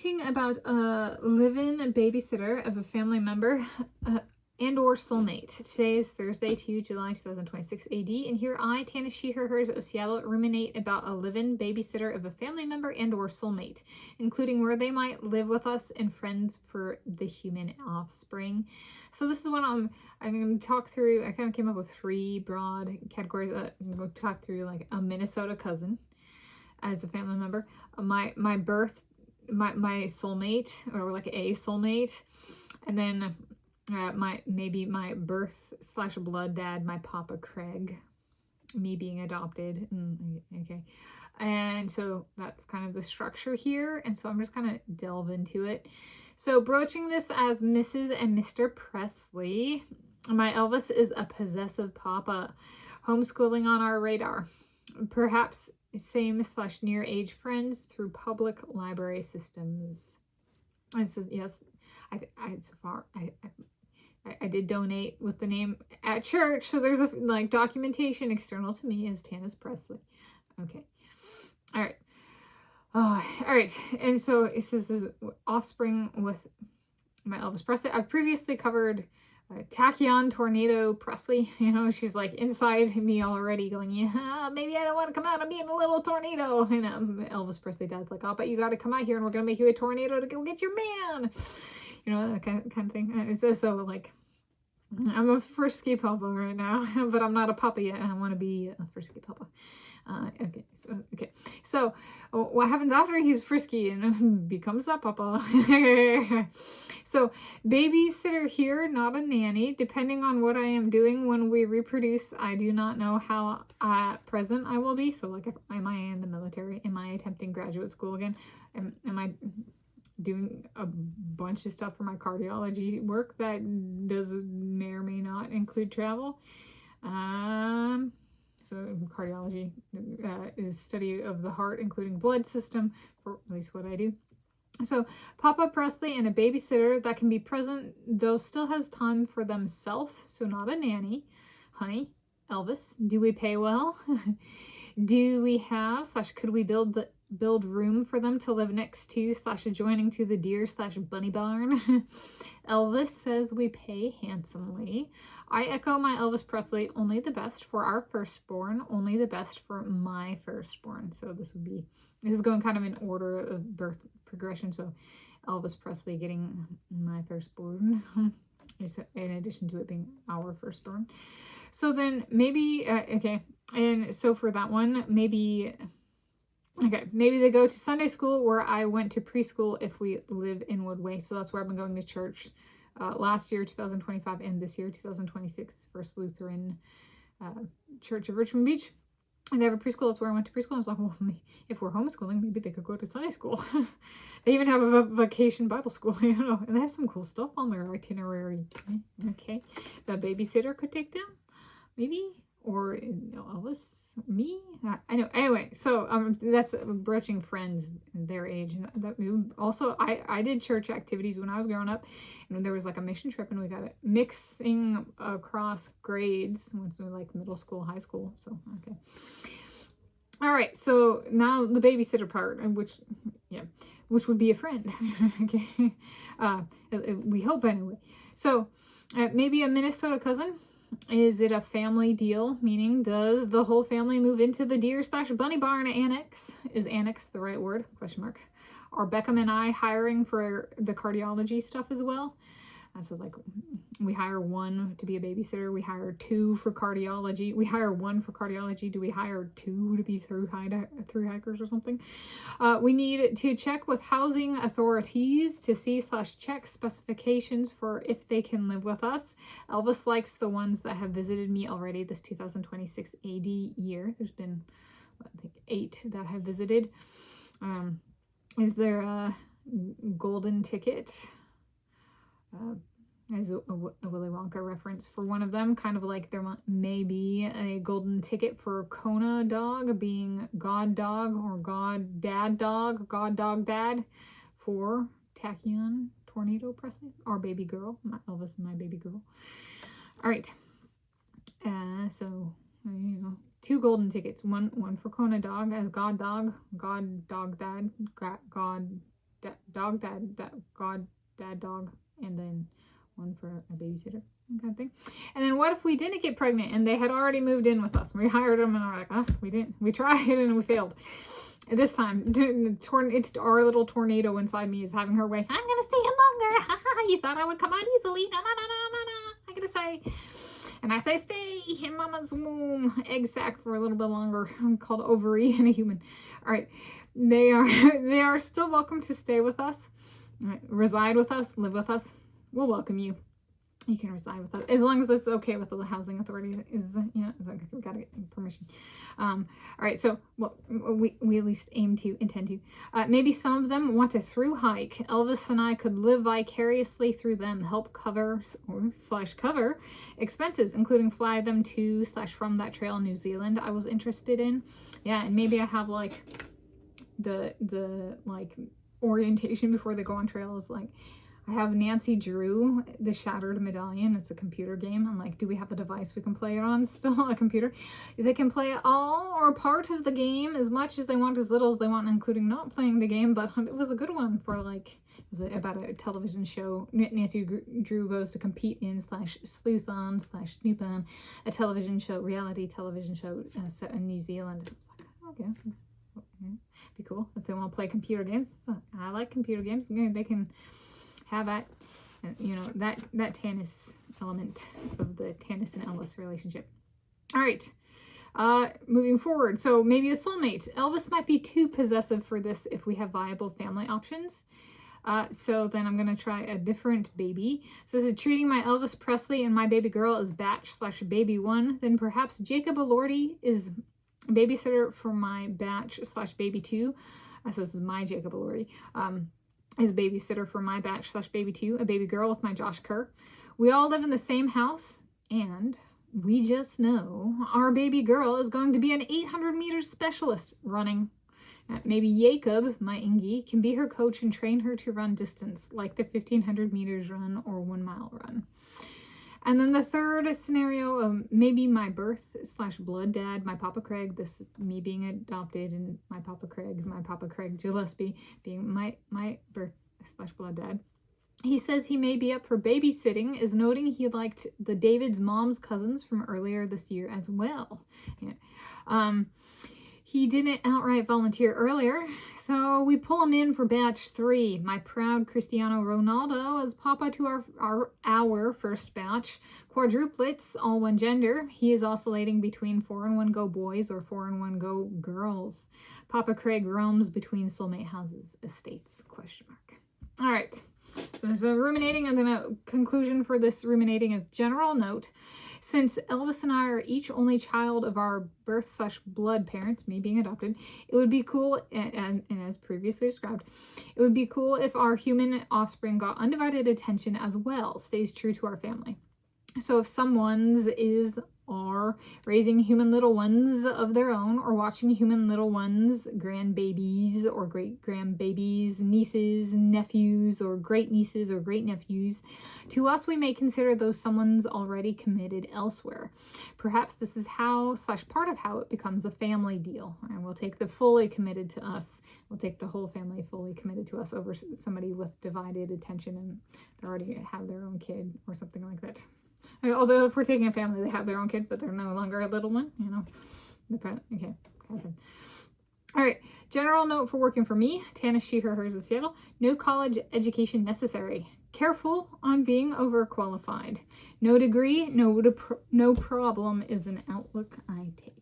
ruminating about a live-in babysitter of a family member and or soulmate. Today is Thursday, 2 July 2026 AD, and here I, Tanis, she, her, hers of Seattle, ruminate about a live-in babysitter of a family member and or soulmate, including where they might live with us and friends for the human offspring. So this is what I'm going to talk through. I kind of came up with 3 broad categories. I'm going to talk through like a Minnesota cousin as a family member, my soulmate, or like a soulmate, and then my birth / blood dad, my Papa Craig, me being adopted. Okay, and so that's kind of the structure here, and so I'm just kind of delve into it. So broaching this as Mrs. and Mr. Presley, my Elvis is a possessive papa, homeschooling on our radar, perhaps same / near age friends through public library systems. And says yes, I did donate with the name at church, so there's a like documentation external to me as Tanis Presley. Okay, all right, all right, and so it says this is offspring with my Elvis Presley. I've previously covered Tachyon Tornado Presley. You know, she's like inside me already going, yeah, maybe I don't want to come out. I'm being a little tornado. And Elvis Presley dad's like, oh, but you got to come out here and we're going to make you a tornado to go get your man. You know, that kind of thing. It's just so like, I'm a frisky papa right now, but I'm not a papa yet. I want to be a frisky papa. So what happens after he's frisky and becomes that papa? So babysitter here, not a nanny. Depending on what I am doing when we reproduce, I do not know how present I will be. So like, am I in the military? Am I attempting graduate school again? Am I doing a bunch of stuff for my cardiology work that may or may not include travel? So cardiology is study of the heart, including blood system, for at least what I do. So Papa Presley and a babysitter that can be present, though still has time for themselves. So not a nanny. Honey, Elvis, do we pay well? Do we have / could we build room for them to live next to / adjoining to the deer / bunny barn? Elvis says we pay handsomely. I echo my Elvis Presley, only the best for our firstborn, only the best for my firstborn. So this is going kind of in order of birth progression. So Elvis Presley getting my firstborn in addition to it being our firstborn. So then maybe, okay. And so for that one, maybe they go to Sunday school where I went to preschool if we live in Woodway. So that's where I've been going to church last year, 2025, and this year, 2026, First Lutheran Church of Richmond Beach. And they have a preschool. That's where I went to preschool. I was like, well, if we're homeschooling, maybe they could go to Sunday school. They even have a vacation Bible school, you know, and they have some cool stuff on their itinerary. Okay. The babysitter could take them, maybe, or Elvis, me. I know. Anyway, so that's broaching friends their age. And also, I did church activities when I was growing up, and there was like a mission trip, and we got it mixing across grades once we were like middle school, high school. So okay. All right. So now the babysitter part, which would be a friend. Okay. We hope anyway. So maybe a Minnesota cousin. Is it a family deal? Meaning, does the whole family move into the deer / bunny barn annex? Is annex the right word? Question mark. Are Beckham and I hiring for the cardiology stuff as well? So like, we hire 1 to be a babysitter. We hire 2 for cardiology. We hire 1 for cardiology. Do we hire 2 to be through hikers or something? We need to check with housing authorities to see / check specifications for if they can live with us. Elvis likes the ones that have visited me already this 2026 AD year. There's been, I think, 8 that have visited. Is there a golden ticket? As a Willy Wonka reference for one of them, kind of like there may be a golden ticket for Kona dog being God dog or God dad dog, God dog dad for Tachyon Tornado Presley, our baby girl, my Elvis and my baby girl. All right, so 2 golden tickets, one for Kona dog as God dog dad, God dog, dad, dog, and then one for a babysitter, kind of thing. And then what if we didn't get pregnant and they had already moved in with us? We hired them and we're like, we didn't. We tried and we failed. This time, it's our little tornado inside me is having her way. I'm gonna stay here longer. You thought I would come out easily? No. I gotta say. And I say stay in mama's womb, egg sac for a little bit longer. I'm called ovary in a human. All right, they are still welcome to stay with us, reside with us, live with us. We'll welcome you. You can reside with us as long as it's okay with the housing authority. We gotta get permission. All right, so we at least intend to. Maybe some of them want a through hike. Elvis and I could live vicariously through them, help cover expenses, including fly them to / from that trail in New Zealand I was interested in. Yeah, and maybe I have like the like orientation before they go on trails, like. I have Nancy Drew, The Shattered Medallion. It's a computer game. I'm like, do we have a device we can play it on? Still a computer. They can play all or part of the game as much as they want, as little as they want, including not playing the game. But it was a good one for like, it was about a television show. Nancy Drew goes to compete in / sleuth on / snoop on a television show, reality television show set in New Zealand. I was like, okay, be cool if they want to play computer games. I like computer games. They can have that, that Tanis element of the Tanis and Elvis relationship. All right, moving forward. So maybe a soulmate. Elvis might be too possessive for this if we have viable family options. So then I'm going to try a different baby. So this is treating my Elvis Presley and my baby girl as batch / baby one. Then perhaps Jacob Elordi is babysitter for my batch / baby two. So this is my Jacob Elordi. Is babysitter for my batch / baby two, a baby girl with my Josh Kerr. We all live in the same house, and we just know our baby girl is going to be an 800 meters specialist running. Maybe Jacob, my Ingy, can be her coach and train her to run distance, like the 1500 meters run or 1 mile run. And then the third scenario, maybe my birth / blood dad, my Papa Craig, this me being adopted, and my Papa Craig Gillespie being my birth / blood dad. He says he may be up for babysitting, is noting he liked the David's mom's cousins from earlier this year as well. Yeah. He didn't outright volunteer earlier, so we pull him in for batch 3. My proud Cristiano Ronaldo as papa to our first batch. Quadruplets, all one gender. He is oscillating between 4-in-1 go boys or 4-in-1 go girls. Papa Craig roams between soulmate houses, estates, ? All right, so there's a ruminating, and then a conclusion for this ruminating is general note. Since Elvis and I are each only child of our birth / blood parents, me being adopted, it would be cool, and as previously described, it would be cool if our human offspring got undivided attention as well, stays true to our family. So if someone's are raising human little ones of their own, or watching human little ones, grandbabies or great grandbabies, nieces, nephews, or great nieces or great nephews, to us we may consider those someone's already committed elsewhere. Perhaps this is how / part of how it becomes a family deal. And we'll take the fully committed to us. We'll take the whole family fully committed to us over somebody with divided attention and they already have their own kid or something like that. Although if we're taking a family, they have their own kid, but they're no longer a little one, Okay. All right. General note for working for me. Tanis, she, her, hers of Seattle. No college education necessary. Careful on being overqualified. No degree, no problem is an outlook I take.